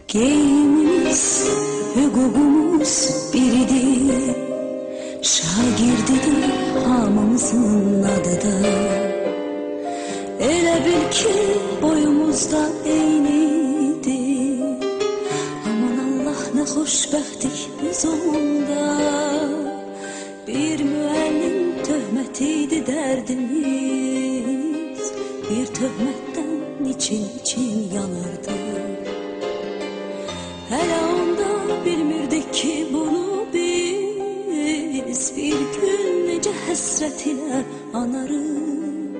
Geyimimiz, hüququmuz biridir. Şagirdidir hamımızın adı da. Elə bil ki boyumuzda eynidir. Aman Allah ne xoşbəxtlik biz onda. Bir müəllim töhmətiydi dərdimiz. Bir töhmətdən için yanırdı. Hələ onda bilmirdik ki bunu biz. Bir gün necə həsrət ilə anarıq.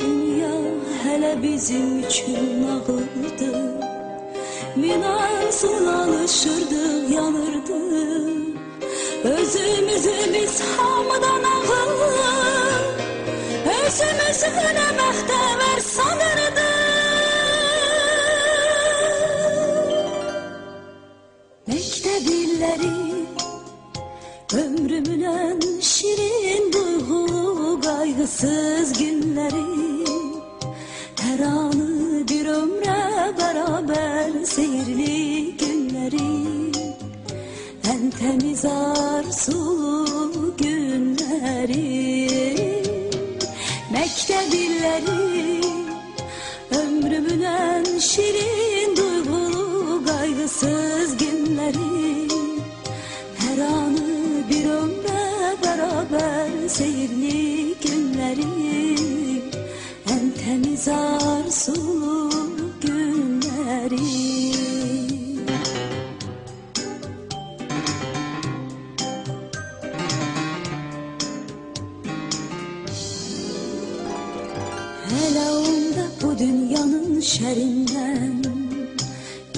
Dünya hələ bizim üçün ağırdı. Min arzuna alışırdıq, yanırdıq. Özümüzü biz hamıdan ağır, özümüzü nə məxtəvər sanırdıq. Məktəb illəri, ömrümün ən şirin duyğulu qayğısız günləri. Hər anı bir ömrə bərabər seyirli günləri. Ən təmiz arzulu günləri. Məktəb illəri, ömrümün ən şirin duyğulu qayğısız günləri. Hər anı bir ömrə bərabər seyirli günləri. Ən təmiz arzulu günləri. Hələ onda bu dünyanın şərindən,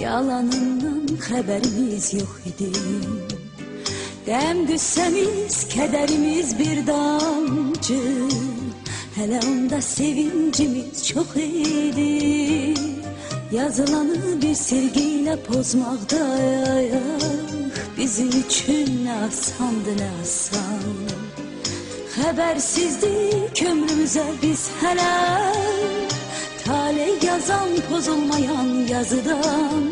yalanından xəbərimiz yox idi. Qəm qüssəmiz, kədərimiz bir damcı. Hələ onda sevincimiz çox idi. Yazılanı bir silgiyle pozmaqda bizim üçün nə asandı, nə asan. Xəbərsizdik ömrümüzə biz hələ, taley yazan pozulmayan yazıdan.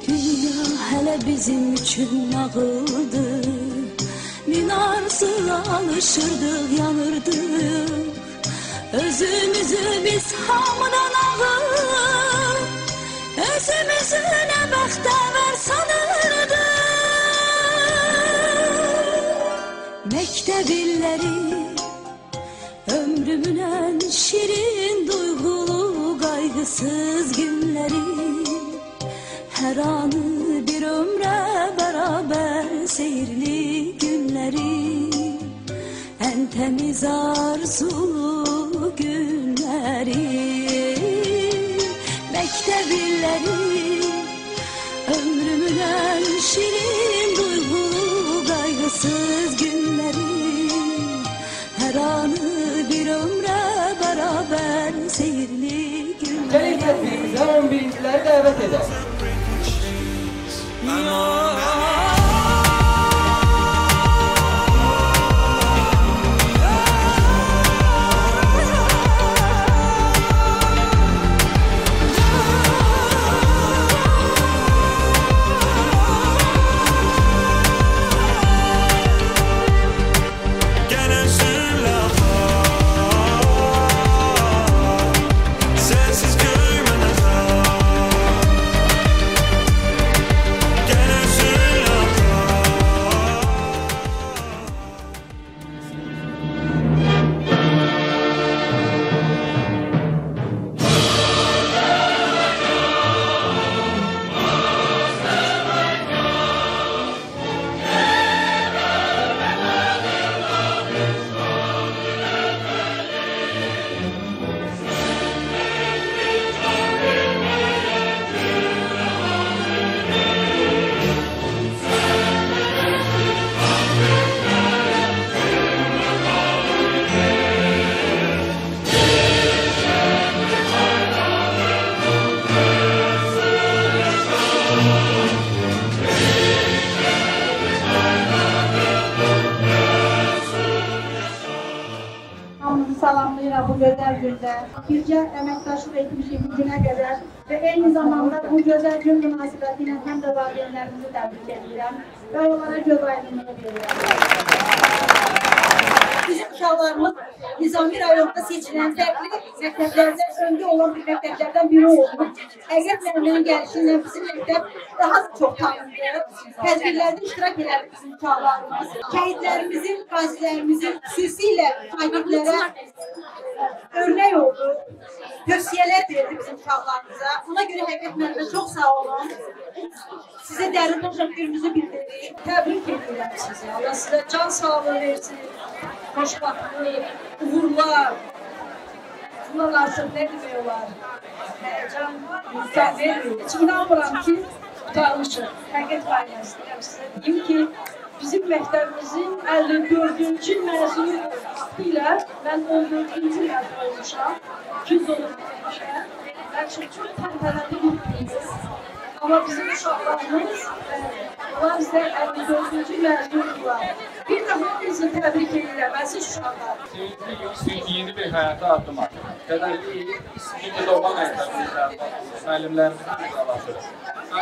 Dünya hələ bizim üçün nağıldı. Min arzuna alışırdıq, yanırdıq. Özümüzü biz hamıdan ağır, özümüzü nə bəxtəvər sanırdıq. Məktəb illəri, ömrümün ən şirin duyğulu qayğısız günləri. Hər anı bir ömrə bərabər seyirli günləri. Ən təmiz arzulu günləri. Məktəb illəri, ömrümün ən şirin duyğulu qayğısız günləri. Hər anı bir ömrə bərabər seyirli günləri. Gəlin tədbirimizə 11-ciləri dəvət edək. Sensiz köyümün azal. Gel özür salamlayıram bu gözəl gündə. Bircə əməkdaşlıq etmişik bu günə qədər və eyni zamanda bu gözəl gün münasibəti ilə həm də valideynlərimizi təbrik edirəm və onlara göz aydınlığı verirəm. Bizim uşaqlarımız Nizami rayonunda seçilən fərqli məktəblərdən öndə olan bir məktəblərdən biri oldu. Əqrəb müəlliminin gəlişi ilə bizim məktəb daha çox tanındı. Tədbirlərdə iştirak elədi bizim uşaqlarımız. Şəhidlərimizin, qazilərimizin xüsusilə şagirdlərə örnək oldu. Tövsiyələr verdi bizim uşaqlarımıza. Buna görə Əqrəb müəllimə çox sağ olun. Sizə dərin təşəkkürümüzü bildiririk. Təbrik edirəm sizi. Allah sizə can sağlığı versin. Xoşbaxtlıq, uğurlar. Bundan artıq nə demək olar? Həyəcan, imkan vermir. Heç inanmıram ki, tutarmışıq. Həqiqət qayına istəyirəm sizə deyim ki, bizim məktəbimizin 54-cü məzunu ilə mən 14-cü məzun olmuşam. 200 olub demişəm. Mən çox təntənəli bir biliriz. Amma bizim uşaqlarımız, onlar bizə 54-cü məzundular. Bir də hamınızı təbrik edirəm, əziz uşaqlar. Yeni bir həyata addım atır. Qədərli ikinci doğma məktəbimizdə müəllimlərimizlə imzalaşırıq.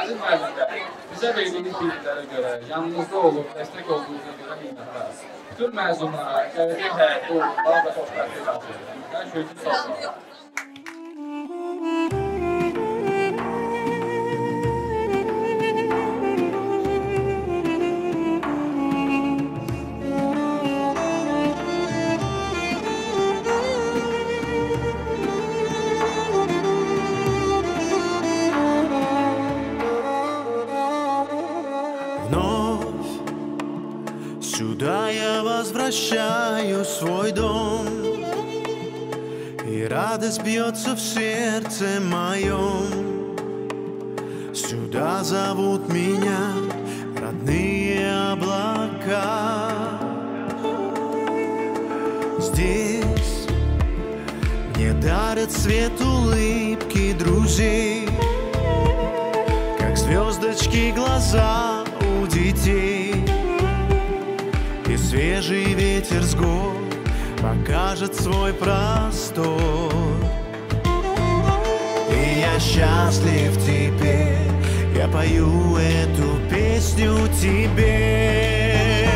Əziz müəllimlər, bizə verdiyiniz bilgilərə görə, yanınızda olub, dəstək olduğunuza görə minnətdarız. Bütün məzunlara, gələcək həyatda oldular və xoşbəxtlik arzulayırıq. Hər şey üçün sağ olun. Сюда я возвращаю свой дом, и радость бьется в сердце моем. Сюда зовут меня родные облака. Здесь мне дарят свет улыбки друзей, как звездочки глаза у детей. И свежий ветер с гор покажет свой простор. И я счастлив теперь, я пою эту песню тебе.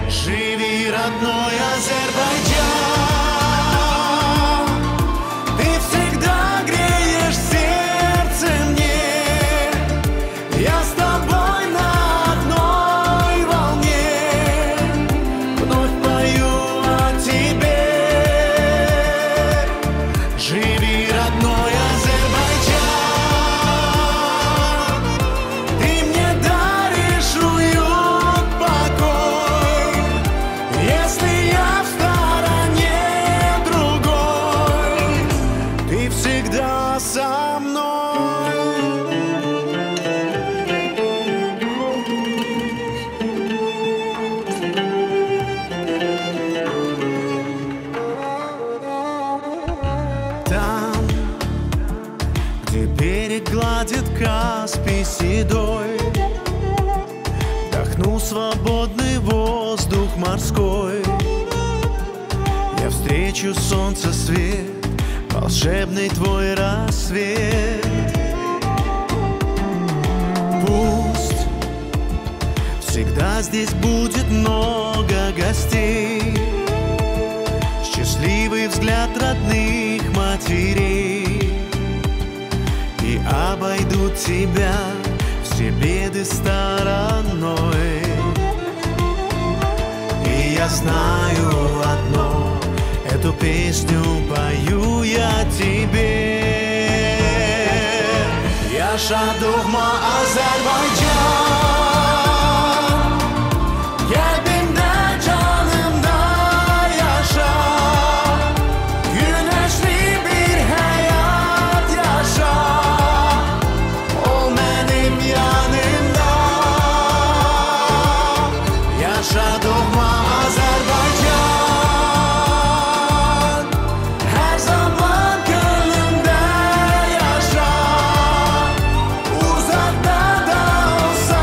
Живи, родной Азербайджан, ты всегда греешь сердце мне. Я с тобой на одной волне, вновь пою о тебе. Живи, родной Азербайджан, ты мне даришь уют, покой. Если я в стороне другой, ты всегда со мной. Там, где берег гладит Каспий седой, вдохну свободный воздух морской. Я встречу солнце свет, волшебный твой рассвет. Пусть всегда здесь будет много гостей, счастливый взгляд родных матерей, и обойдут тебя все беды стороной. И я знаю одно, эту песню пою я тебе. Yaşa doğma Azerbaycan, kalbimde canımda yaşa. Güneşli bir hayat yaşa, ol benim yanımda. Yaşa doğma Azerbaycan, her zaman gönlümde yaşa. Uzakta da olsa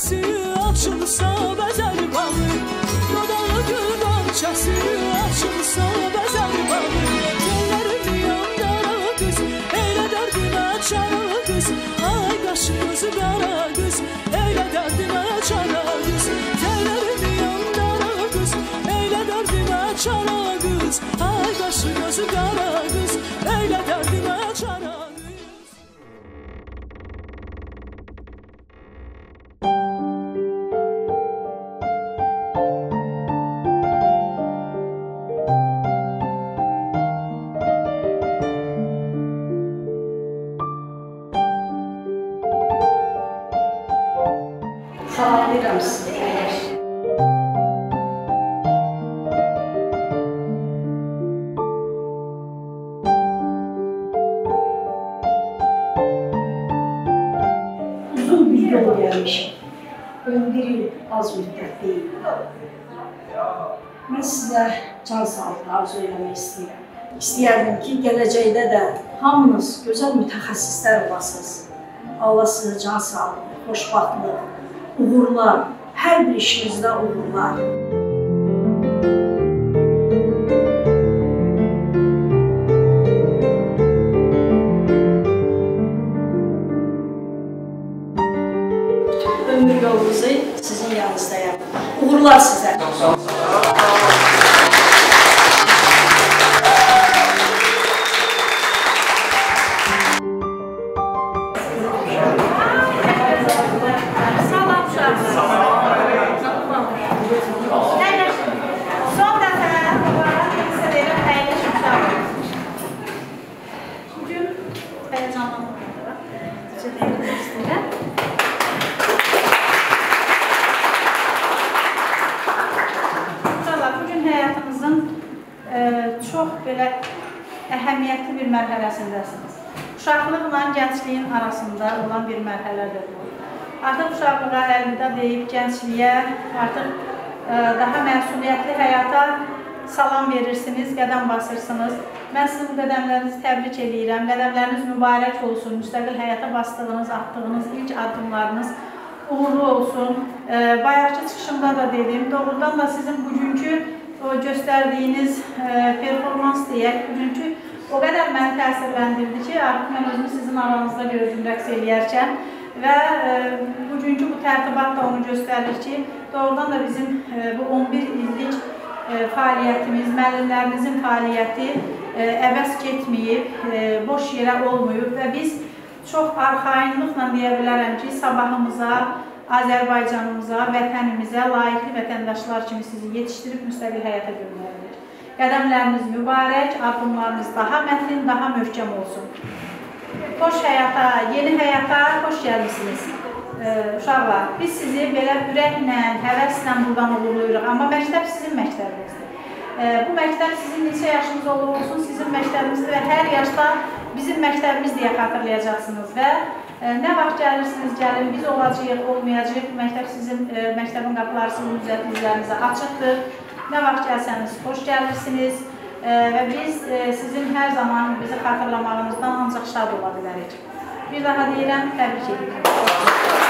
çəsi açılsa bəzər bağı Yodalı güran çəsi açılsa bəzər bağı Tellərim yandara qız Eylə dərdinə çara qız Ay qaşı gözü qara qız Eylə dərdinə çara qız Tellərim yandara qız Eylə dərdinə çara qız Ay qaşı gözü qara qız Eylə dərdinə çara qız Salamlayıram sizi. Uzun bir yol gelmişim. 11 yıl az müddət deyil. Mən sizə can sağlığı arzu eləmək istəyirəm. İstəyərdim ki, gələcəkdə də hamınız gözəl mütəxəssislər olasınız. Allah sizə can sağlığı, xoşbaxtlıq, uğurlar, hər bir işinizdə uğurlar. Ömür yolunuzu sizin yanınızdayım. Uğurlar sizə. Çox belə əhəmiyyətli bir mərhələsindəsiniz. Uşaqlıqla gəncliyin arasında olan bir mərhələdir bu. Artıq uşaqlığa əlvida deyib gəncliyə, artıq daha məsuliyyətli həyata salam verirsiniz, qədəm basırsınız. Mən sizin bu qədəmlərinizi təbrik edirəm. Qədəmləriniz mübarək olsun, müstəqil həyata bastığınız, atdığınız ilk addımlarınız uğurlu olsun. Bayaqçı çıxışımda da dedim, doğrudan da sizin bugünkü o göstərdiyiniz performans deyək, bugünkü o qədər məni təsirləndirdi ki, artıq mən özümü sizin aranızda gördüm rəqs eləyərkən və bugünkü bu tərtibat da onu göstərir ki, doğrudan da bizim bu 11 illik fəaliyyətimiz, müəllimlərimizin fəaliyyəti əbəs getməyib, boş yerə olmayıb və biz çox arxayınlıqla deyə bilərəm ki, sabahımıza, Azərbaycanımıza, vətənimizə layiqli vətəndaşlar kimi sizi yetişdirib müstəqil həyata göndərilir. Qədəmləriniz mübarək, addımlarınız daha mətin, daha möhkəm olsun. Xoş həyata, yeni həyata xoş gəlmişsiniz. Uşaqlar, biz sizi belə ürəklə, həvəslə buradan uğurluyuruq, amma məktəb sizin məktəbinizdir. Bu məktəb sizin neçə yaşınız olur olsun, sizin məktəbinizdir və hər yaşda bizim məktəbimiz deyə xatırlayacaqsınız və nə vaxt gəlirsiniz, gəlin, biz olacağıq, olmayacaq, məktəb sizin, məktəbin qapıları sizin üzərinizə açıqdır. Nə vaxt gəlsəniz, xoş gəlirsiniz və biz sizin hər zaman bizi xatırlamağınızdan ancaq şad ola bilərik. Bir daha deyirəm, təbrik edirəm.